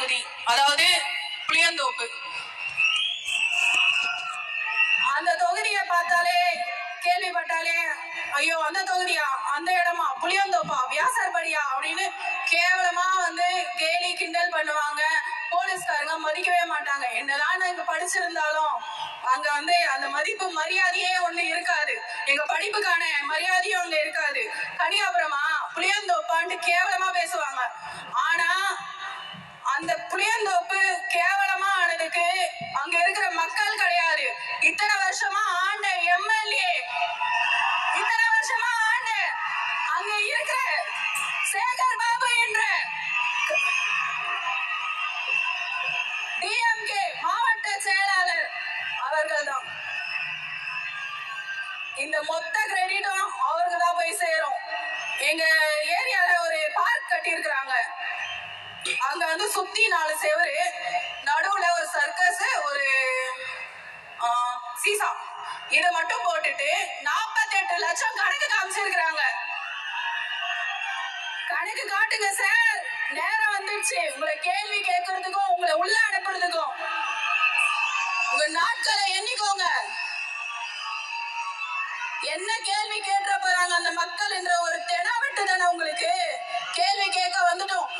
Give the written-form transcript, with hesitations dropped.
தொகுதி, அதாவது புளியந்தோப்பு. அந்த தொகுதியை பார்த்தாலே கேள்விப்பட்டாலே ஐயோ அந்த தொகுதியா, அந்த இடமா, புளியந்தோப்பா, வியாசர்படியா அப்படின்னு கேவலமா கேலி கிண்டல் பண்ணுவாங்க. போலீஸ்காரங்க மதிக்கவே மாட்டாங்க. என்னதான் இங்க படிச்சிருந்தாலும் அங்க அந்த மதிப்பு மரியாதையே ஒண்ணு இருக்காது. எங்க படிப்புக்கான மரியாதையும் அங்க இருக்காது. கனியாபுரமா புளியந்தோப்பான்ட்டு கேவலமா பேசுவாங்க. ஆனா அந்த புளியந்தோப்பு கேவலமா ஆனதுக்கு அங்க இருக்கிற மக்கள் கிடையாது. இத்தனை வருஷமா ஆண்ட எம்எல்ஏ, இத்தனை வருஷமா ஆண்ட அங்க இருக்கிற சேகர் பாபு என்ற டிஎம்கே மாவட்ட செயலாளர் அவர்கள் தான். இந்த மொத்த கிரெடிட்டும் அவருக்கு தான் போய் சேரும். எங்க ஏரியால ஒரு பார்க் கட்டி இருக்கிறாங்க. அங்க சுத்தி 4 செவரு, நடுவுல ஒரு சர்க்கஸ், ஒரு சீசா, இதை மட்டும் போட்டுட்டு 48 லட்சம் கணக்கு காமிச்சிருக்கிறாங்க. கணக்கு காட்டுங்க சார். நேரம் வந்துருச்சு உங்களை கேள்வி கேட்கறதுக்கும் உங்களை உள்ள அனுப்புறதுக்கும். உங்க நாட்களை எண்ணிக்கோங்க. என்ன கேள்வி கேட்க போறாங்க அந்த மக்கள் என்ற ஒரு தெனாவட்டு தானே உங்களுக்கு. கேள்வி கேட்க வந்துட்டோம்.